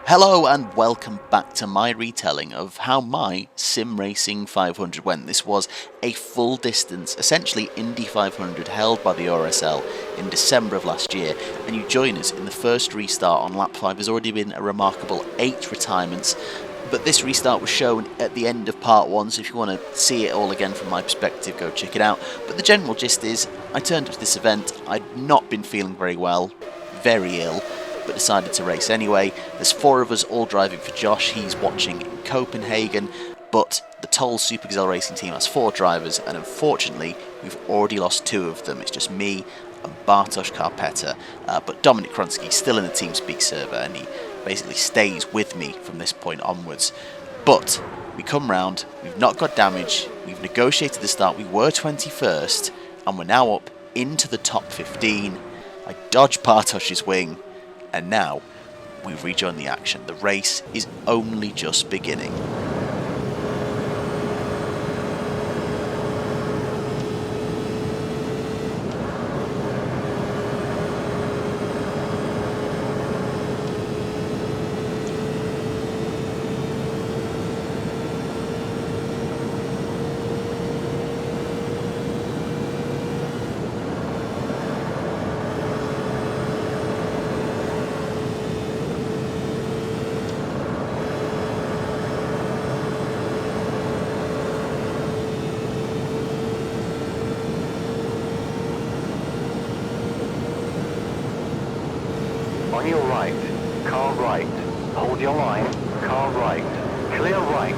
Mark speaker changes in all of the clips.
Speaker 1: Hello and welcome back to my retelling of how my Sim Racing 500 went. This was a full distance, essentially Indy 500 held by the RSL in December of last year, and you join us in the first restart on lap 5. There's already been a remarkable 8 retirements, but this restart was shown at the end of part 1, so if you want to see it all again from my perspective, go check it out. But the general gist is, I turned up to this event, I'd not been feeling very well, very ill, but decided to race anyway. There's 4 of us all driving for Josh. He's watching in Copenhagen, but the Toll Super Gazelle Racing team has 4 drivers, and unfortunately we've already lost 2 of them. It's just me and Bartosz Karpeta, but Dominic Kronsky's still in the TeamSpeak server, and he basically stays with me from this point onwards. But we come round, we've not got damage, we've negotiated the start, we were 21st, and we're now up into the top 15. I dodge Bartosz's wing, and now we've rejoined the action. The race is only just beginning.
Speaker 2: On your right, car right, hold your line, car right, clear right.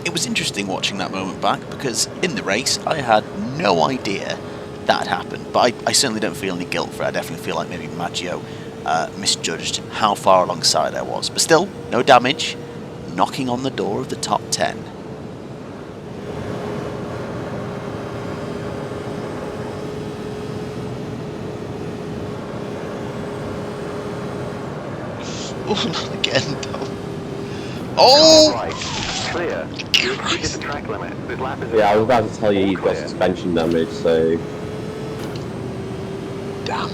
Speaker 1: It was interesting watching that moment back, because in the race I had no idea that had happened, but I certainly don't feel any guilt for it. I definitely feel like maybe Maggio misjudged how far alongside I was, but still, no damage, knocking on the door of the top 10. Oh, not again, though. Oh!
Speaker 2: Right, clear. You exceeded the track limit. This lap is
Speaker 3: Yeah, I was about to tell you you've got suspension damage, so...
Speaker 1: Damn.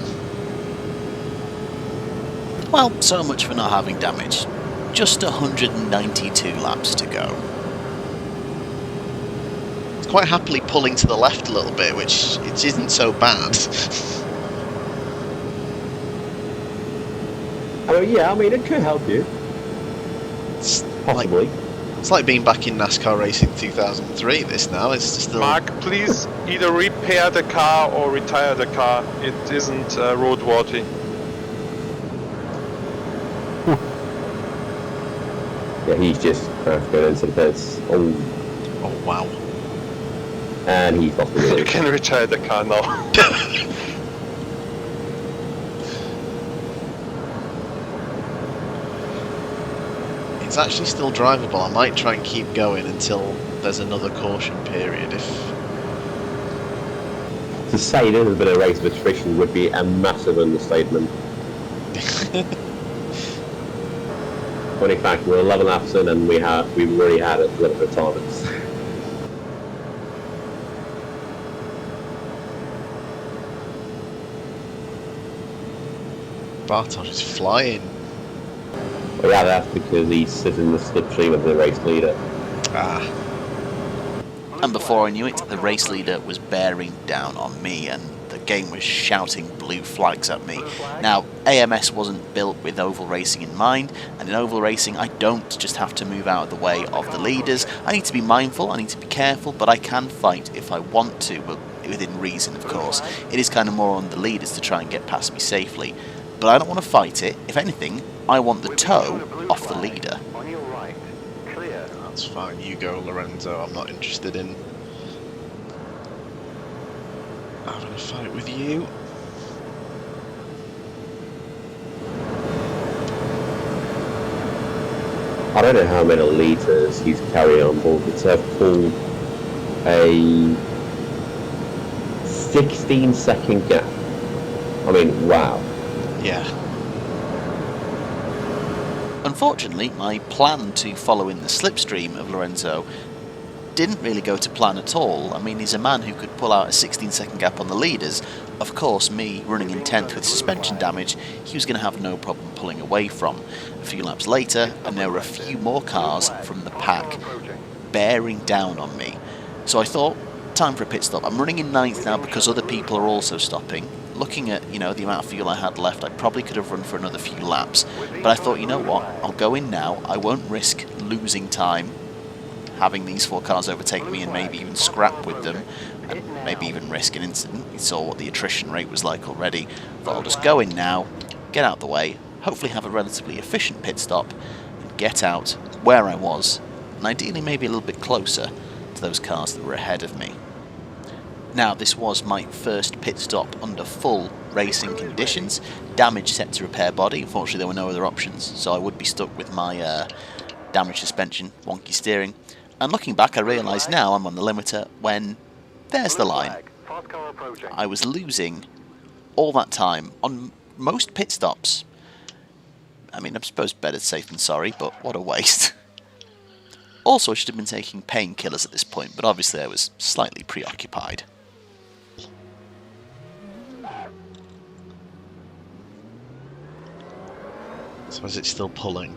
Speaker 1: Well, so much for not having damage. Just 192 laps to go.
Speaker 4: It's quite happily pulling to the left a little bit, which it isn't so bad.
Speaker 3: Oh yeah, I mean, it could help you. Possibly.
Speaker 4: It's like being back in NASCAR racing 2003, this now. It's just
Speaker 5: Mark, please either repair the car or retire the car. It isn't roadworthy.
Speaker 3: Yeah, he's just going into the pits.
Speaker 4: Oh, wow.
Speaker 3: And he's lost the wheel.
Speaker 5: You can retire the car now.
Speaker 4: It's actually still drivable. I might try and keep going until there's another caution period.
Speaker 3: To say it is a bit of a race of attrition would be a massive understatement. When in fact we're 11 laps in and we've already had a little bit of retirements.
Speaker 4: Bartosz is flying.
Speaker 3: But yeah, that's because he's sitting in the slipstream of the race leader.
Speaker 4: Ah.
Speaker 1: And before I knew it, the race leader was bearing down on me, and the game was shouting blue flags at me. Now, AMS wasn't built with oval racing in mind, and in oval racing I don't just have to move out of the way of the leaders. I need to be mindful, I need to be careful, but I can fight if I want to, but within reason, of course. It is kind of more on the leaders to try and get past me safely. But I don't want to fight it. If anything, I want the toe off the leader.
Speaker 2: On your right, clear.
Speaker 4: That's fine. You go, Lorenzo. I'm not interested in having a fight with you.
Speaker 3: I don't know how many litres he's carrying on board, but to have pulled a 16-second gap. I mean, wow.
Speaker 4: Yeah.
Speaker 1: Unfortunately, my plan to follow in the slipstream of Lorenzo didn't really go to plan at all. I mean, he's a man who could pull out a 16-second gap on the leaders. Of course, me running in 10th with suspension damage, he was going to have no problem pulling away from. A few laps later, and there were a few more cars from the pack bearing down on me. So I thought, time for a pit stop. I'm running in 9th now because other people are also stopping. Looking at, the amount of fuel I had left, I probably could have run for another few laps. But I thought, you know what, I'll go in now. I won't risk losing time, having these 4 cars overtake me and maybe even scrap with them, and maybe even risk an incident. We saw what the attrition rate was like already. But I'll just go in now, get out the way, hopefully have a relatively efficient pit stop, and get out where I was, and ideally maybe a little bit closer to those cars that were ahead of me. Now, this was my first pit stop under full racing conditions. Damage set to repair body. Unfortunately, there were no other options, so I would be stuck with my damaged suspension, wonky steering. And looking back, I realise now I'm on the limiter when there's the line. I was losing all that time on most pit stops. I mean, I suppose better safe than sorry, but what a waste. Also, I should have been taking painkillers at this point, but obviously I was slightly preoccupied.
Speaker 4: So is it still pulling?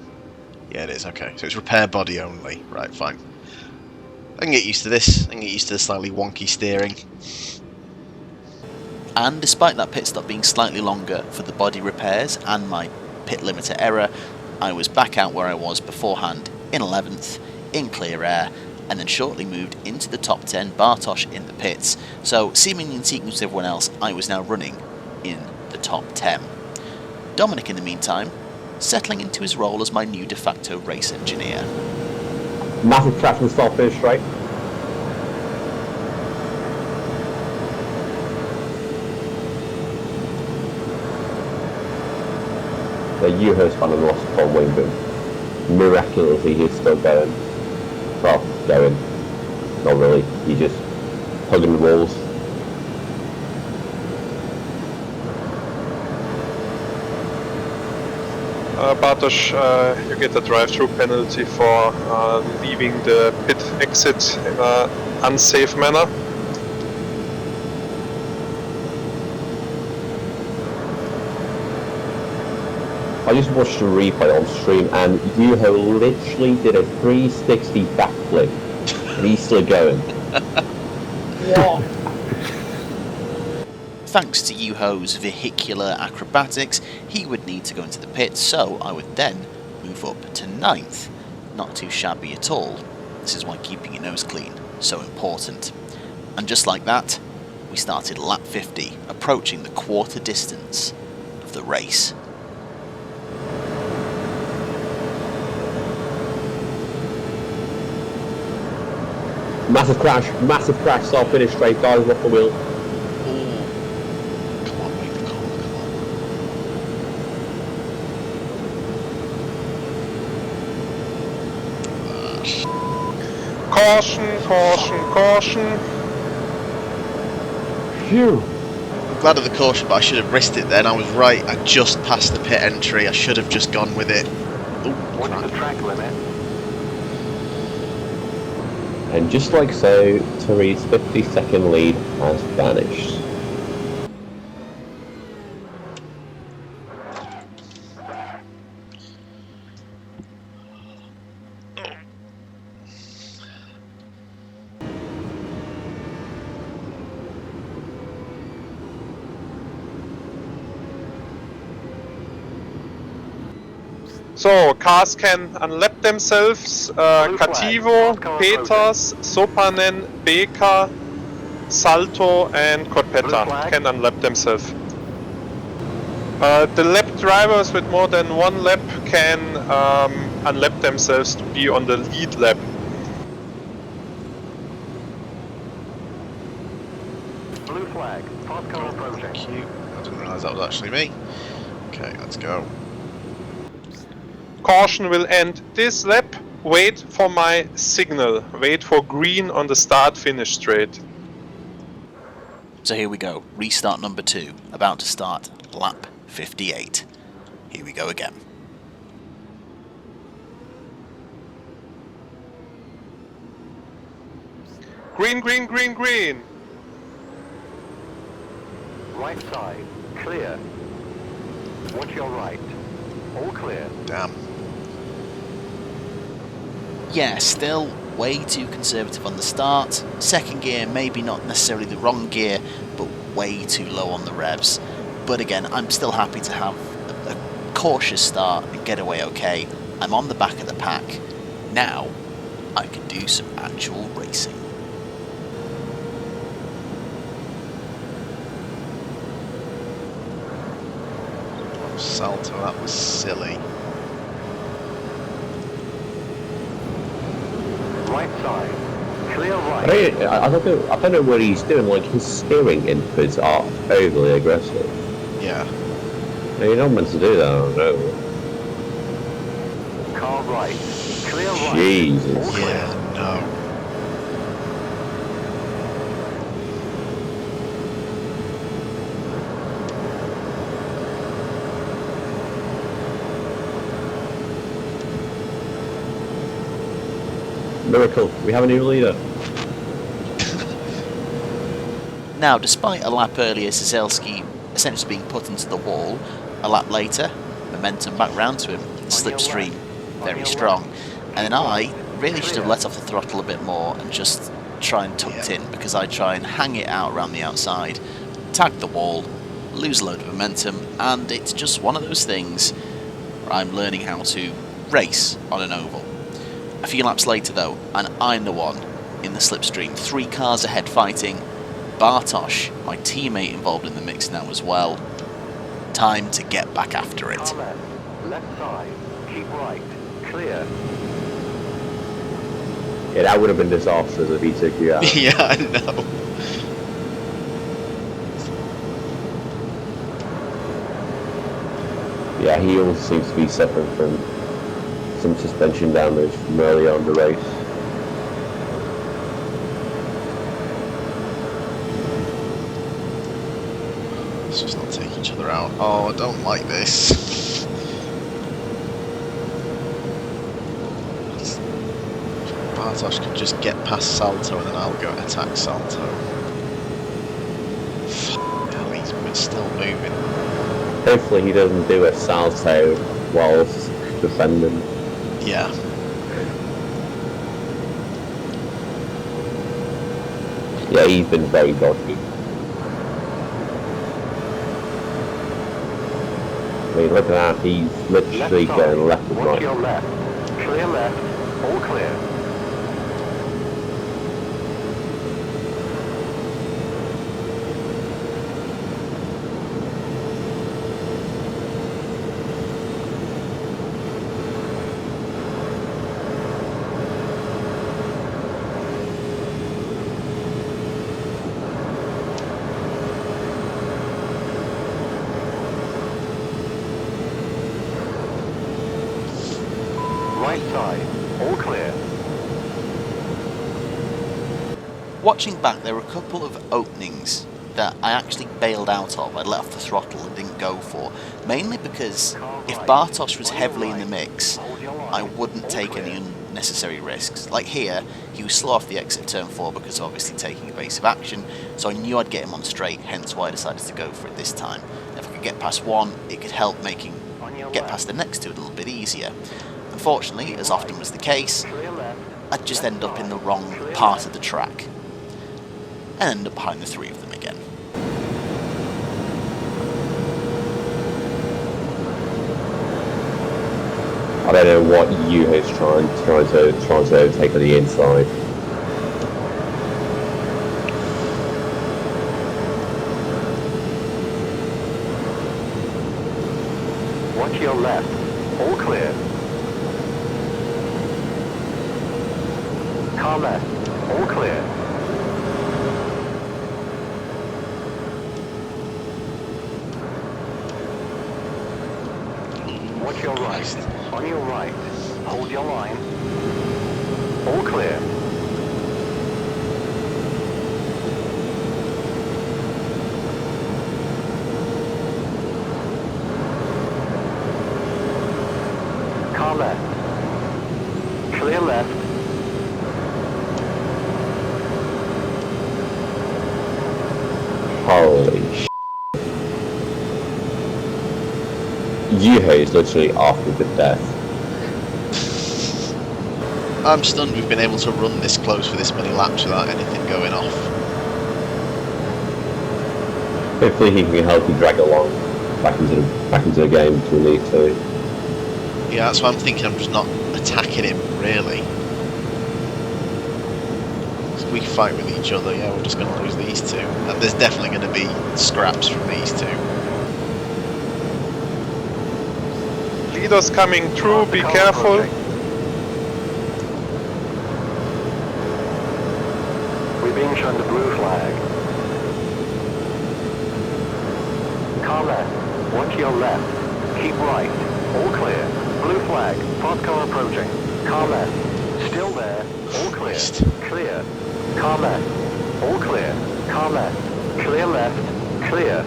Speaker 4: Yeah, it is, okay. So it's repair body only. Right, fine. I can get used to this. I can get used to the slightly wonky steering.
Speaker 1: And despite that pit stop being slightly longer for the body repairs and my pit limiter error, I was back out where I was beforehand, in 11th, in clear air, and then shortly moved into the top 10, Bartosz in the pits. So, seemingly in sequence with everyone else, I was now running in the top 10. Dominic, in the meantime, settling into his role as my new de facto race engineer.
Speaker 3: Massive crash from start finish straight. The Yuho spanner lost Tom Wing, but miraculously he's still going. Well, going. Not really. He's just hugging the walls.
Speaker 5: Bartosz, you get a drive-through penalty for leaving the pit exit in an unsafe manner.
Speaker 3: I just watched the replay on stream and Yuho literally did a 360 backflip and he's still going. What?
Speaker 1: Thanks to Yuho's vehicular acrobatics, he would need to go into the pits, so I would then move up to 9th. Not too shabby at all. This is why keeping your nose clean is so important. And just like that, we started lap 50, approaching the quarter distance of the race.
Speaker 3: Massive crash, start finish straight, guys, off the wheel.
Speaker 4: Come on, make the call, come on.
Speaker 5: Caution, caution, caution.
Speaker 3: Phew.
Speaker 4: I'm glad of the caution, but I should have risked it then. I was right. I just passed the pit entry. I should have just gone with it.
Speaker 2: Watch the track limit.
Speaker 3: And just like so, Therese' 50-second lead has vanished.
Speaker 5: So, cars can unlap themselves. Kativo, Peters, Sopanen, Beka, Salto and Koppetta can unlap themselves. The lap drivers with more than one lap can unlap themselves to be on the lead lap.
Speaker 2: Blue flag. Fast car approaching.
Speaker 4: Thank you. I didn't realise that was actually me. Okay, let's go.
Speaker 5: Caution will end this lap. Wait for my signal. Wait for green on the start-finish straight.
Speaker 1: So here we go, restart number 2, about to start lap 58. Here we go again.
Speaker 5: Green, green, green, green.
Speaker 2: Right side, clear. Watch your right. All clear.
Speaker 4: Damn.
Speaker 1: Yeah, still way too conservative on the start. Second gear, maybe not necessarily the wrong gear, but way too low on the revs. But again, I'm still happy to have a cautious start and get away okay. I'm on the back of the pack. Now, I can do some actual racing.
Speaker 4: Salto, that was silly.
Speaker 2: Right side, clear right.
Speaker 3: I don't know what he's doing. Like his steering inputs are overly aggressive.
Speaker 4: Yeah.
Speaker 3: You're not meant to do that. I don't know.
Speaker 2: Car right, clear right.
Speaker 3: Jesus.
Speaker 2: All clear.
Speaker 4: Yeah, no.
Speaker 3: Miracle. We have a new leader.
Speaker 1: Now, despite a lap earlier, Zazelski essentially being put into the wall, a lap later, momentum back round to him, slipstream very strong, and then I really should have let off the throttle a bit more and just try and tucked in, because I try and hang it out around the outside, tag the wall, lose a load of momentum, and it's just one of those things where I'm learning how to race on an oval. A few laps later though, and I'm the one in the slipstream, 3 cars ahead fighting. Bartosz, my teammate, involved in the mix now as well. Time to get back after it.
Speaker 2: Car left side, keep right, clear.
Speaker 3: Yeah, that would have been disastrous if he took you out.
Speaker 4: Yeah, I know.
Speaker 3: Yeah, he also seems to be suffering from some suspension damage from early on in the race.
Speaker 4: Let's just not take each other out. Oh, I don't like this. Bartosz could just get past Salto and then I'll go and attack Salto. Hell, he's still moving.
Speaker 3: Hopefully he doesn't do a salto whilst defending.
Speaker 4: Yeah.
Speaker 3: Yeah, he's been very dodgy. I mean, look at that, he's literally
Speaker 2: Left
Speaker 3: going
Speaker 2: side,
Speaker 3: left and
Speaker 2: watch
Speaker 3: right.
Speaker 2: your left. Clear left, all clear. Right side, all clear.
Speaker 1: Watching back, there were a couple of openings that I actually bailed out of. I let off the throttle and didn't go for, mainly because if Bartosz was heavily in the mix, I wouldn't take any unnecessary risks. Like here, he was slow off the exit turn 4 because of obviously taking evasive action, so I knew I'd get him on straight, hence why I decided to go for it this time. If I could get past one, it could help making get past the next two a little bit easier. Unfortunately, as often was the case,
Speaker 2: Clear left.
Speaker 1: I'd just end up in the wrong part of the track and end up behind the 3 of them again.
Speaker 3: I don't know what Yuha's trying to overtake on the inside.
Speaker 2: Watch your left, all clear. Car left, all clear. Watch your right, on your right, hold your line. All clear. Car left, clear left.
Speaker 3: Holy sh**. Yuho is literally off with the death.
Speaker 4: I'm stunned we've been able to run this close for this many laps without anything going off.
Speaker 3: Hopefully he can help you drag along back into the game if we need to.
Speaker 4: Yeah, that's why I'm thinking I'm just not attacking him, really. If we fight with each other, yeah, we're just going to lose these two. And there's definitely going to be scraps from these two.
Speaker 5: Leaders coming through, be careful.
Speaker 2: We're being shown the blue flag. Car left, one to your left. Keep right, all clear. Blue flag, fast car approaching. Car left, still there, all clear. Clear. Car left, all clear. Car left, clear left, clear.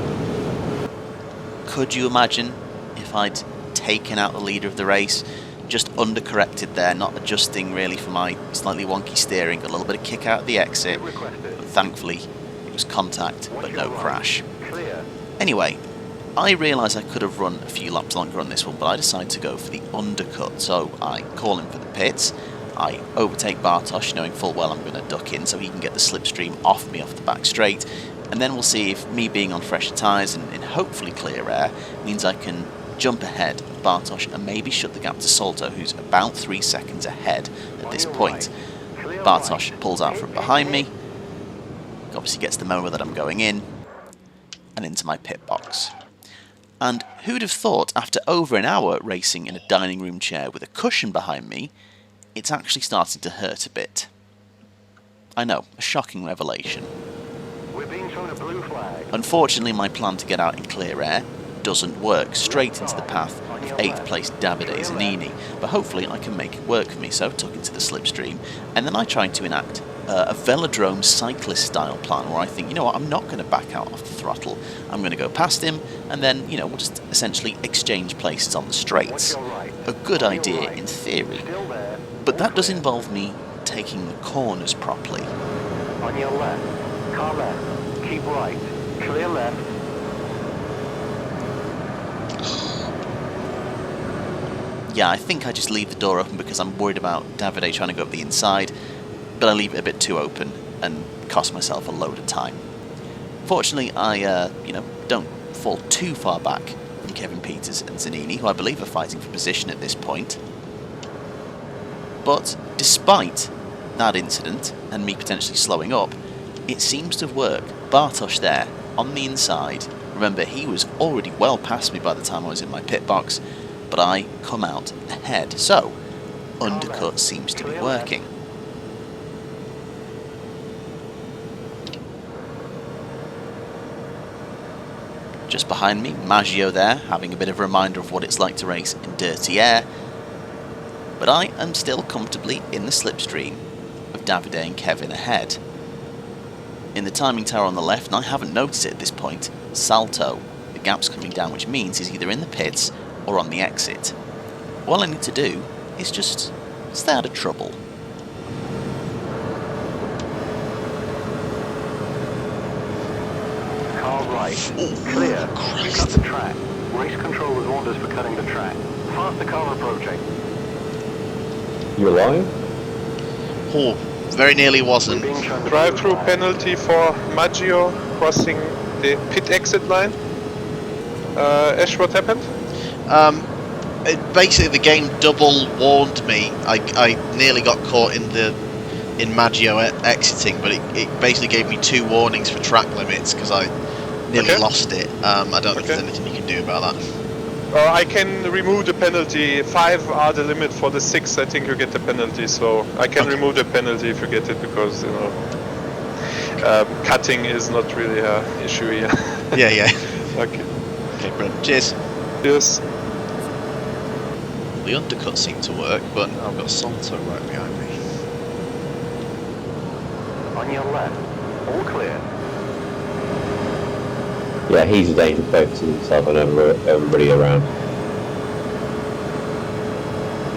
Speaker 1: Could you imagine if I'd taken out the leader of the race, just undercorrected there, not adjusting really for my slightly wonky steering, got a little bit of kick out at the exit, but thankfully it was contact but no crash. Anyway, I realise I could have run a few laps longer on this one, but I decided to go for the undercut, so I call him for the pits, I overtake Bartosz knowing full well I'm going to duck in so he can get the slipstream off me off the back straight, and then we'll see if me being on fresher tyres and in hopefully clear air means I can jump ahead of Bartosz and maybe shut the gap to Salto, who's about 3 seconds ahead at this point. Bartosz pulls out from behind me, obviously gets the moment that I'm going in, and into my pit box. And who'd have thought, after over an hour racing in a dining room chair with a cushion behind me, it's actually starting to hurt a bit. I know, a shocking revelation.
Speaker 2: We're being shown a blue flag.
Speaker 1: Unfortunately, my plan to get out in clear air doesn't work, straight into the path of 8th place Davide Zanini, but hopefully I can make it work for me, so tuck into the slipstream, and then I tried to enact a velodrome cyclist style plan where I think, you know what, I'm not going to back out off the throttle, I'm going to go past him, and then, you know, we'll just essentially exchange places on the straights. A good idea in theory, but that does involve me taking the corners properly.
Speaker 2: On your left, car left, keep right, clear left.
Speaker 1: Yeah, I think I just leave the door open because I'm worried about Davide trying to go up the inside, but I leave it a bit too open and cost myself a load of time. Fortunately, I don't fall too far back from Kevin Peters and Zanini, who I believe are fighting for position at this point. But despite that incident and me potentially slowing up, it seems to have worked. Bartosz there on the inside. Remember, he was already well past me by the time I was in my pit box, but I come out ahead. So, undercut seems to be working. Just behind me, Maggio there, having a bit of a reminder of what it's like to race in dirty air. But I am still comfortably in the slipstream of Davide and Kevin ahead. In the timing tower on the left, and I haven't noticed it at this point, Salto, the gap's coming down, which means he's either in the pits or on the exit. All I need to do is just stay out of trouble.
Speaker 2: Car right, clear, cut the track. Race control has warned us for cutting the track. Faster car approaching.
Speaker 3: You alive?
Speaker 4: Oh, very nearly wasn't.
Speaker 5: Drive-through penalty for Maggio crossing the pit exit line. Ash, what happened?
Speaker 4: Basically, the game double warned me. I nearly got caught in Maggio exiting, but it basically gave me 2 warnings for track limits because I nearly lost it. I don't know if there's anything you can do about that.
Speaker 5: I can remove the penalty. 5 are the limit for the 6. I think you get the penalty, so I can remove the penalty if you get it because cutting is not really an issue here.
Speaker 4: Yeah.
Speaker 5: Okay.
Speaker 4: Okay, brilliant. Cheers.
Speaker 5: Yes.
Speaker 4: The undercut seemed to work, but I've got Salto right behind me.
Speaker 2: On your left, all clear.
Speaker 3: Yeah, he's a danger focusing himself on everybody around.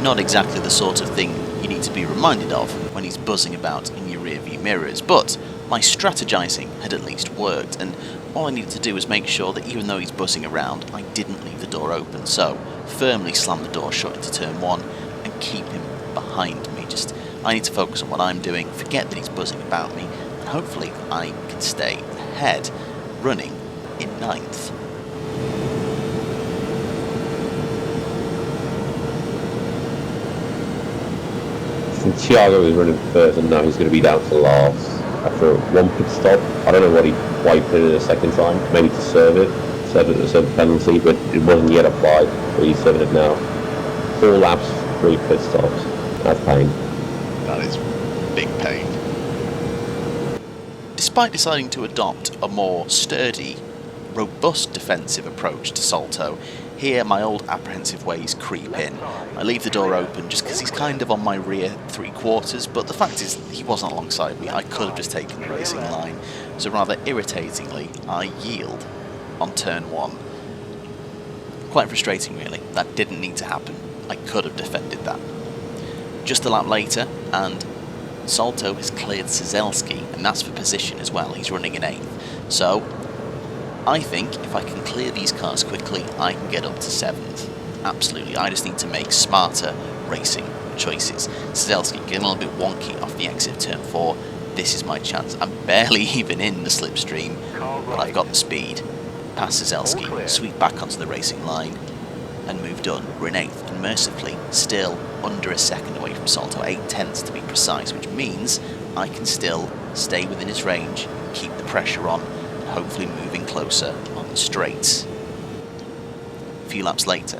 Speaker 1: Not exactly the sort of thing you need to be reminded of when he's buzzing about in your rearview mirrors, but my strategizing had at least worked, and All I needed to do was make sure that even though he's buzzing around, I didn't leave the door open, so firmly slam the door shut into turn 1 and keep him behind me. I need to focus on what I'm doing, forget that he's buzzing about me, and hopefully I can stay ahead, running in 9th.
Speaker 3: Thiago is running first, and now he's going to be down to last after one pit stop. I don't know why he put it a second time, maybe to serve it to serve the penalty, but it wasn't yet applied, so he's serving it now. 4 laps, 3 pit stops. That's pain.
Speaker 4: That is big pain.
Speaker 1: Despite deciding to adopt a more sturdy, robust defensive approach to Salto, here my old apprehensive ways creep in. I leave the door open just because he's kind of on my rear 3/4, but the fact is he wasn't alongside me. I could have just taken the racing line, so rather irritatingly I yield on turn 1. Quite frustrating really, that didn't need to happen. I could have defended that. Just a lap later, and Salto has cleared Cizelski, and that's for position as well. He's running in 8th. So I think if I can clear these cars quickly, I can get up to 7th. Absolutely, I just need to make smarter racing choices. Cizelski getting a little bit wonky off the exit of turn 4. This is my chance. I'm barely even in the slipstream, but I've got the speed. Past Cizelski, sweep back onto the racing line, and move done. We're in 8th, and mercifully still under a second away from Salto, 8/10 to be precise, which means I can still stay within his range, keep the pressure on, and hopefully moving closer on the straights. A few laps later,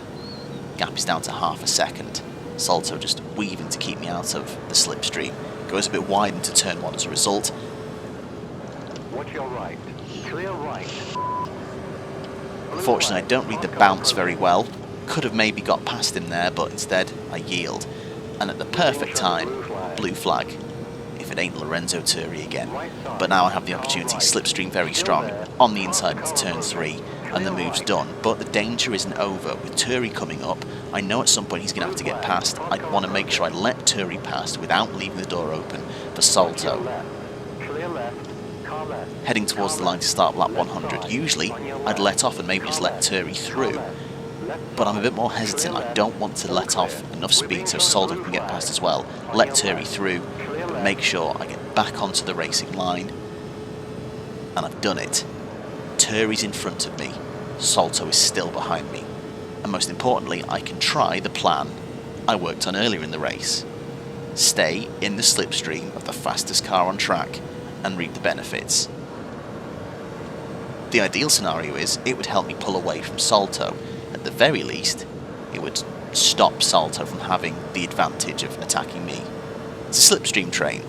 Speaker 1: gap is down to half a second. Salto just weaving to keep me out of the slipstream. Goes a bit wide into turn 1 as a result.
Speaker 2: Watch your right. Clear right.
Speaker 1: Unfortunately, I don't read the bounce very well. Could have maybe got past him there, but instead I yield. And at the perfect time, blue flag, if it ain't Lorenzo Turi again. But now I have the opportunity, slipstream very strong, on the inside into turn 3, and the move's done. But the danger isn't over. With Turi coming up, I know at some point he's going to have to get past. I want to make sure I let Turi pass without leaving the door open for Salto. Heading towards the line to start lap 100. Usually, I'd let off and maybe just let Turi through. But I'm a bit more hesitant. I don't want to let off enough speed so Salto can get past as well. Let Turi through, but make sure I get back onto the racing line. And I've done it. Turi's in front of me. Salto is still behind me. And most importantly, I can try the plan I worked on earlier in the race. Stay in the slipstream of the fastest car on track and reap the benefits. The ideal scenario is it would help me pull away from Salto. At the very least, it would stop Salto from having the advantage of attacking me. It's a slipstream train,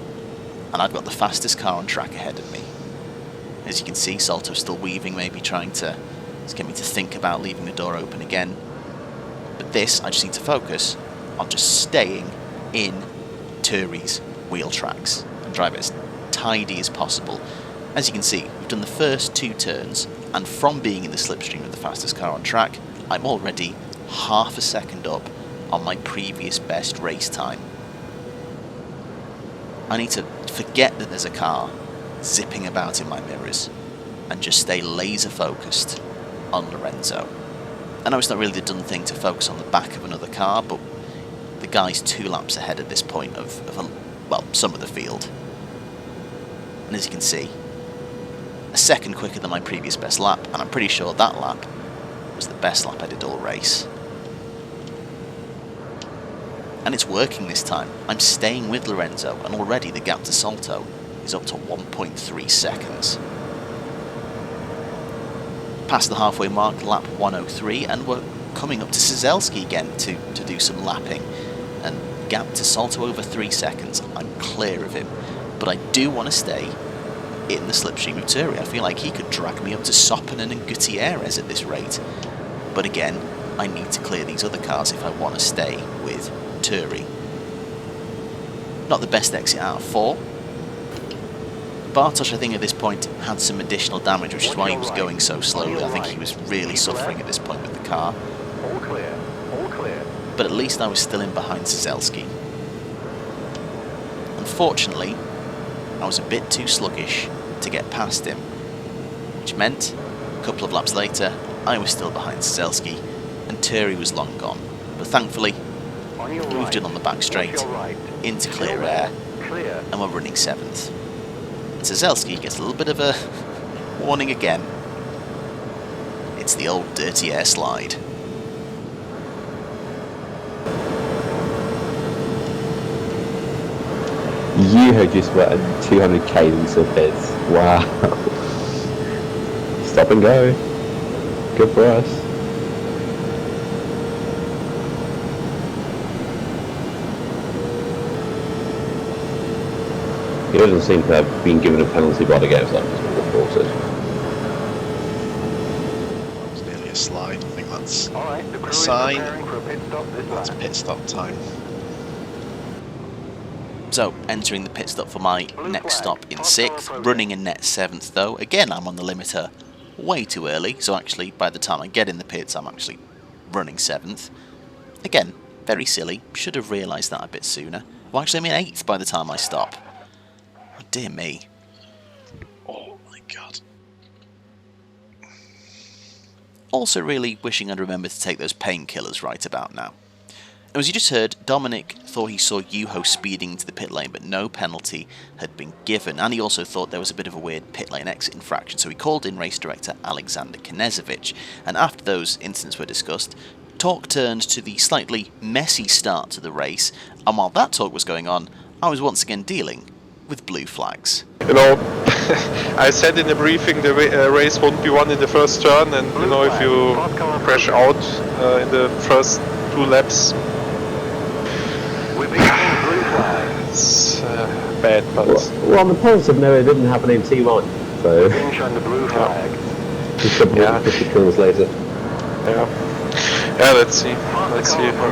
Speaker 1: and I've got the fastest car on track ahead of me. As you can see, Salto's still weaving, maybe trying to get me to think about leaving the door open again. But this, I just need to focus on just staying in Turi's wheel tracks and drive it as tidy as possible. As you can see, we've done the first 2 turns, and from being in the slipstream of the fastest car on track, I'm already half a second up on my previous best race time. I need to forget that there's a car zipping about in my mirrors and just stay laser focused on Lorenzo. I know it's not really the done thing to focus on the back of another car, but the guy's 2 laps ahead at this point of some of the field. And as you can see, a second quicker than my previous best lap, and I'm pretty sure that lap was the best lap I did all race. And it's working this time. I'm staying with Lorenzo, and already the gap to Salto is up to 1.3 seconds. Past the halfway mark, lap 103, and we're coming up to Cizelski again to do some lapping. And gap to Salto over 3 seconds. I'm clear of him, but I do want to stay in the slipstream of Turi. I feel like he could drag me up to Soppinen and Gutierrez at this rate. But again, I need to clear these other cars if I want to stay with Turi. Not the best exit out of 4. Bartosz, I think at this point, had some additional damage, which is why he was going so slowly. I think he was really suffering at this point with the car.
Speaker 2: All clear. All clear.
Speaker 1: But at least I was still in behind Cizelski. Unfortunately, I was a bit too sluggish to get past him. which meant a couple of laps later I was still behind Sazelski and Turi was long gone. But thankfully, moved in on the back straight into clear air, and we're running 7th. Sazelski gets a little bit of a warning again. It's the old dirty air slide.
Speaker 3: You just went 200k into the pits. Wow. Stop and go. Good for us. He doesn't seem to have been given a penalty by the game, so that's been reported.
Speaker 4: It's nearly a slide. I think that's a sign. That's pit stop time.
Speaker 1: So, entering the pit stop for my next stop in 6th, running in net 7th though. Again, I'm on the limiter way too early, so actually by the time I get in the pits I'm actually running 7th. Again, very silly, should have realised that a bit sooner. Well, actually I'm in 8th by the time I stop. Oh, dear me.
Speaker 4: Oh my god.
Speaker 1: Also really wishing I'd remembered to take those painkillers right about now. And as you just heard, Dominic thought he saw Juho speeding into the pit lane, but no penalty had been given. And he also thought there was a bit of a weird pit lane exit infraction, so he called in race director Alexander Knezovic. And after those incidents were discussed, talk turned to the slightly messy start to the race. And while that talk was going on, I was once again dealing with blue flags.
Speaker 5: You know, I said in the briefing the race won't be won in the first turn, and you know, if you crash out in the first 2 laps, it's bad, but...
Speaker 3: Well, on the positive note, it didn't happen in T1, so...
Speaker 2: On the blue flag.
Speaker 3: Just a couple 50 kills later.
Speaker 5: Yeah, let's see.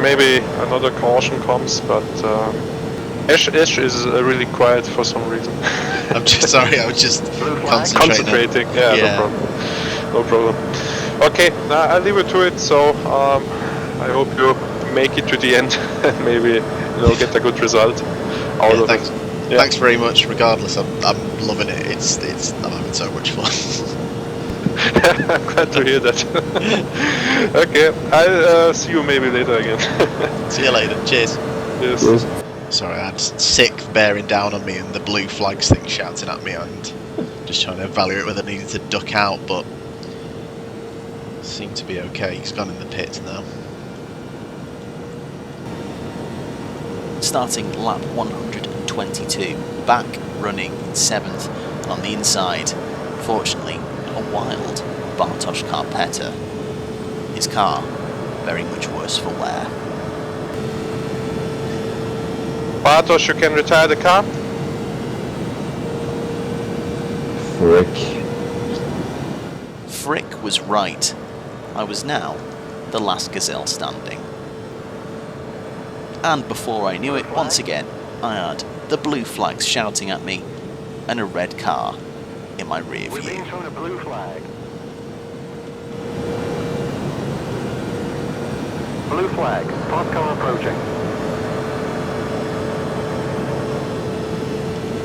Speaker 5: Maybe another caution comes, but Ash is really quiet for some reason.
Speaker 4: I'm just sorry, I was just concentrating.
Speaker 5: Yeah. No problem. Okay, I'll leave it to it, so I hope you make it to the end and maybe get a good result out of
Speaker 4: thanks.
Speaker 5: it. Yeah.
Speaker 4: Thanks very much. Regardless, I'm loving it. I'm having so much fun.
Speaker 5: I'm glad to hear that. Okay, I'll see you maybe later again.
Speaker 4: See you later. Cheers.
Speaker 5: Yes.
Speaker 4: Sorry, I had sick bearing down on me and the blue flags thing shouting at me and just trying to evaluate whether I needed to duck out, but seemed to be okay. He's gone in the pits now.
Speaker 1: Starting lap 122, back running in 7th, and on the inside, fortunately, a wild Bartosz Karpeta. His car, very much worse for wear.
Speaker 5: Bartosz, you can retire the car.
Speaker 1: Frick was right. I was now the last Gazelle standing. And before I knew it, once again, I had the blue flags shouting at me and a red car in my rear
Speaker 2: We're
Speaker 1: view.
Speaker 2: being shown a blue flag. Blue flag. Parked car approaching.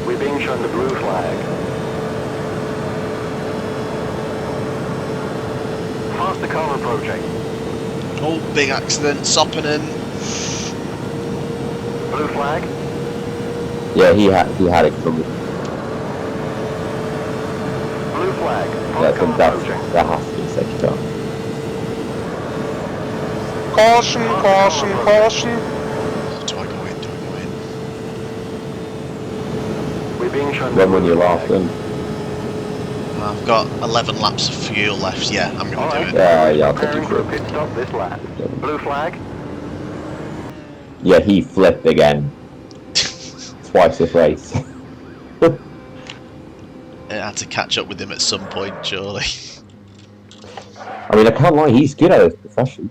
Speaker 2: We're being shown the blue flag. Faster car approaching.
Speaker 4: Oh, big accident. Soppinen.
Speaker 2: Blue flag.
Speaker 3: Yeah, he had it from...
Speaker 2: Blue flag.
Speaker 3: That
Speaker 2: Parked car approaching.
Speaker 3: has to be the second car.
Speaker 5: Caution, caution, caution.
Speaker 4: Do I go in?
Speaker 2: We're being shown
Speaker 3: When were you last then?
Speaker 4: I've got 11 laps of fuel left. Yeah, I'm going to do it.
Speaker 3: Yeah, I'll take you
Speaker 2: Preparing for a
Speaker 3: through.
Speaker 2: pit stop this lap. Blue flag.
Speaker 3: Yeah, he flipped again. Twice this race.
Speaker 4: I had to catch up with him at some point, surely.
Speaker 3: I mean, I can't lie, he's good at his profession.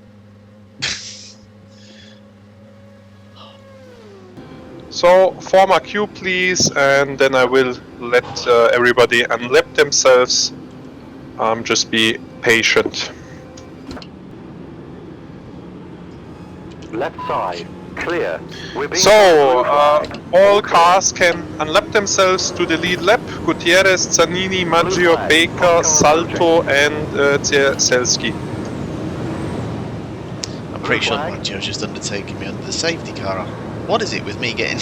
Speaker 5: So, form a queue please, and then I will let everybody unlap themselves. Just be patient.
Speaker 2: Left side. Clear. We're being
Speaker 5: So,
Speaker 2: blue flag.
Speaker 5: all cars can unlap themselves to the lead lap. Gutierrez, Zanini, Maggio,
Speaker 2: flag.
Speaker 5: Baker,
Speaker 2: Car
Speaker 5: Salto and Zelski.
Speaker 4: I'm pretty sure
Speaker 2: flag.
Speaker 4: Maggio's just undertaking me under the safety car. What is it with me getting...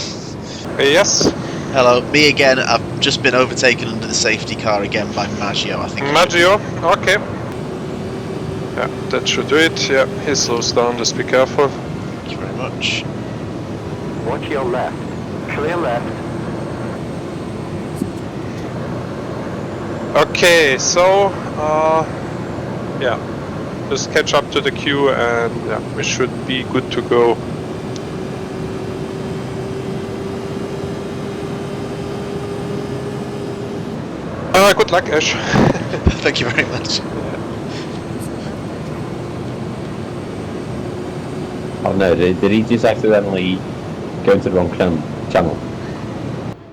Speaker 5: Yes,
Speaker 4: Hello, me again. I've just been overtaken under the safety car again by Maggio, I think.
Speaker 5: Maggio, okay. Yeah, that should do it. Yeah, he slows down, just be careful.
Speaker 4: Thank you very much.
Speaker 2: Watch your left. Clear left.
Speaker 5: Okay, so, yeah, just catch up to the queue and yeah, we should be good to go. Good luck, Ash.
Speaker 4: Thank you very much.
Speaker 3: Oh no, did he just accidentally go into the wrong channel?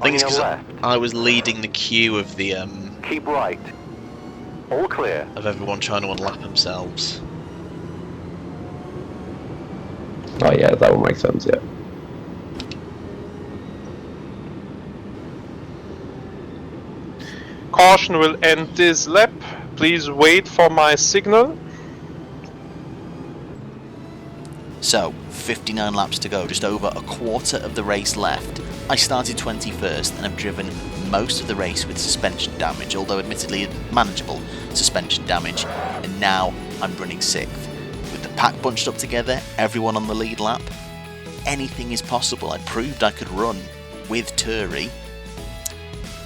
Speaker 4: I think it's
Speaker 2: On
Speaker 4: because
Speaker 2: your left.
Speaker 4: I was leading the queue of the
Speaker 2: Keep right. All clear.
Speaker 4: of everyone trying to unlap themselves.
Speaker 3: Oh yeah, that would make sense, yeah.
Speaker 5: Caution will end this lap. Please wait for my signal.
Speaker 1: So, 59 laps to go, just over a quarter of the race left. I started 21st and have driven most of the race with suspension damage, although admittedly manageable suspension damage, and now I'm running 6th. With the pack bunched up together, everyone on the lead lap, anything is possible. I proved I could run with Turi.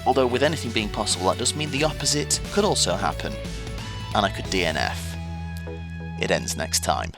Speaker 1: Although with anything being possible, that does mean the opposite could also happen, and I could DNF. It ends next time.